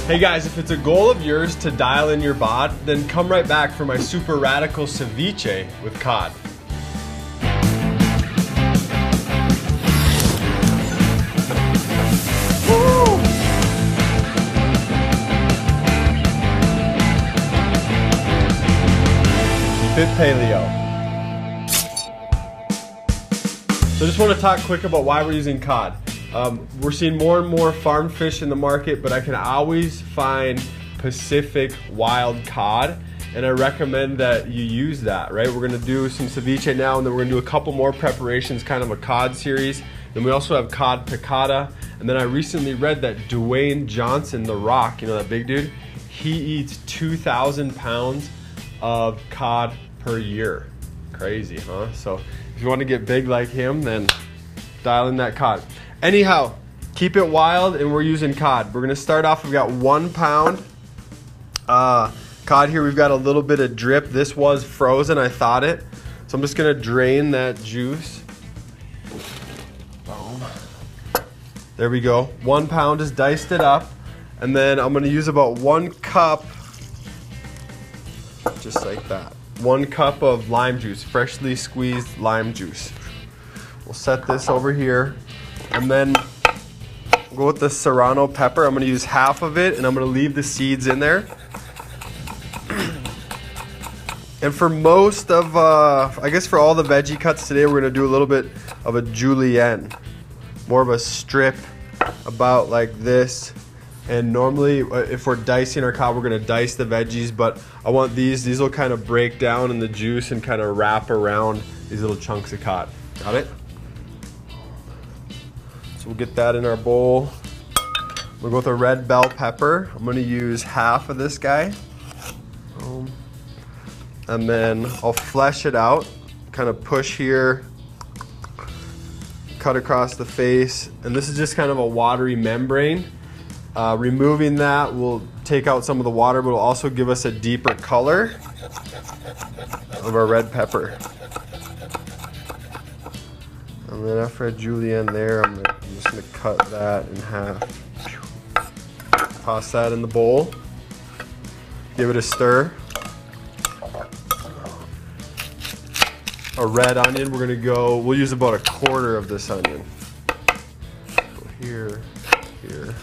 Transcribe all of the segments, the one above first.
Hey guys, if it's a goal of yours to dial in your bod, then come right back for my super radical ceviche with cod. It Paleo. So I just want to talk quick about why we're using cod. We're seeing more and more farm fish in the market, but I can always find Pacific wild cod, and I recommend that you use that, right? We're gonna do some ceviche now, and then we're gonna do a couple more preparations, kind of a cod series. Then we also have cod picada, and then I recently read that Dwayne Johnson, The Rock, you know that big dude, he eats 2,000 pounds of cod per year. Crazy, huh? So if you want to get big like him, then dial in that cod. Anyhow, keep it wild, and we're using cod. We're gonna start off, we've got 1 pound cod here. We've got a little bit of drip. This was frozen, I thawed it. So I'm just gonna drain that juice. Boom. There we go. 1 pound, just diced it up. And then I'm gonna use about 1 cup, just like that. 1 cup of lime juice, freshly squeezed lime juice. We'll set this over here. And then we'll go with the serrano pepper. I'm gonna use half of it, and I'm gonna leave the seeds in there. And for most of, I guess for all the veggie cuts today, we're gonna do a little bit of a julienne. More of a strip about like this. And normally, if we're dicing our cod, we're gonna dice the veggies, but I want these will kind of break down in the juice and kind of wrap around these little chunks of cod. Got it? So we'll get that in our bowl. We'll go with a red bell pepper. I'm gonna use half of this guy. And then I'll flesh it out, kind of push here, cut across the face. And this is just kind of a watery membrane. Removing that will take out some of the water, but will also give us a deeper color of our red pepper. And then after a julienne there, I'm just gonna cut that in half. Toss that in the bowl. Give it a stir. A red onion, we'll use about 1/4 of this onion. Go here, here.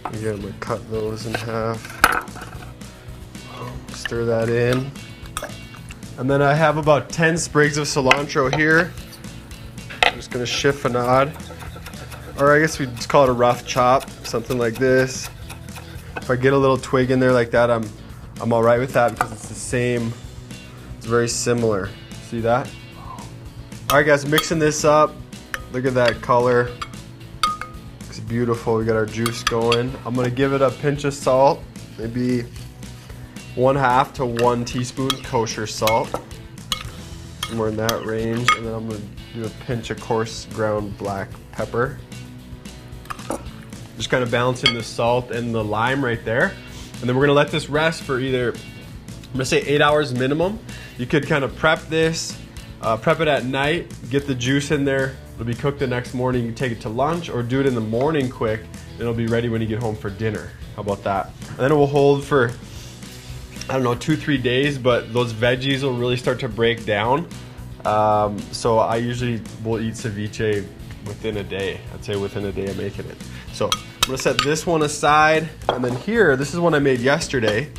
Again, I'm gonna cut those in half. Stir that in. And then I have about 10 sprigs of cilantro here. I'm just gonna chiffonade. Or I guess we'd just call it a rough chop, something like this. If I get a little twig in there like that, I'm all right with that because it's the same, it's very similar. See that? All right guys, mixing this up. Look at that color. It's beautiful. We got our juice going. I'm gonna give it a pinch of salt, maybe 1/2 to 1 teaspoon kosher salt, somewhere in that range. And then I'm gonna do a pinch of coarse ground black pepper. Just kind of balancing the salt and the lime right there. And then we're gonna let this rest for either, I'm gonna say 8 hours minimum. You could kind of prep this, prep it at night, get the juice in there. It'll be cooked the next morning. You can take it to lunch or do it in the morning quick. And it'll be ready when you get home for dinner. How about that? And then it will hold for, I don't know, 2-3 days, but those veggies will really start to break down. So I usually will eat ceviche within a day. I'd say within a day of making it. So I'm gonna set this one aside. And then here, this is one I made yesterday.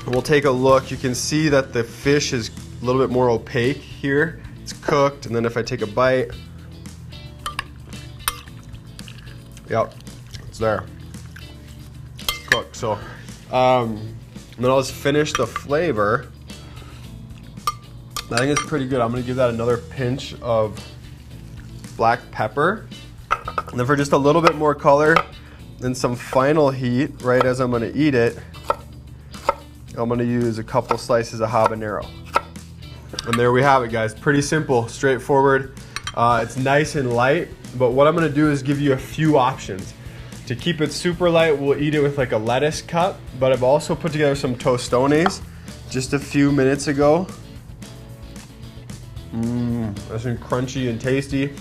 And we'll take a look. You can see that the fish is a little bit more opaque here. It's cooked, and then if I take a bite, yep, it's there. It's cooked. So, and then I'll just finish the flavor. I think it's pretty good. I'm gonna give that another pinch of black pepper. And then for just a little bit more color and some final heat, right as I'm gonna eat it, I'm gonna use a couple slices of habanero. And there we have it, guys. Pretty simple, straightforward. It's nice and light, but what I'm gonna do is give you a few options. To keep it super light, we'll eat it with like a lettuce cut, but I've also put together some tostones just a few minutes ago. nice and crunchy and tasty.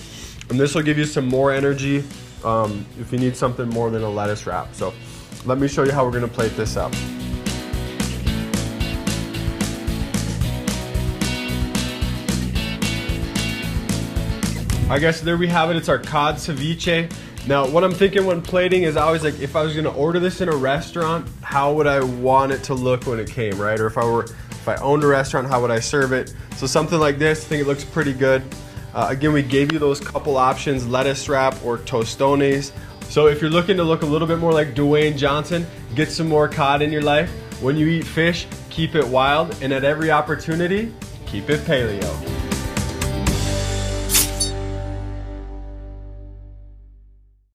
And this will give you some more energy if you need something more than a lettuce wrap. So let me show you how we're gonna plate this up. I guess there we have it. It's our cod ceviche. Now, what I'm thinking when plating is always like, if I was gonna order this in a restaurant, how would I want it to look when it came, right? Or if I owned a restaurant, how would I serve it? So something like this, I think it looks pretty good. Again, we gave you those couple options, lettuce wrap or tostones. So if you're looking to look a little bit more like Dwayne Johnson, get some more cod in your life. When you eat fish, keep it wild, and at every opportunity, keep it paleo.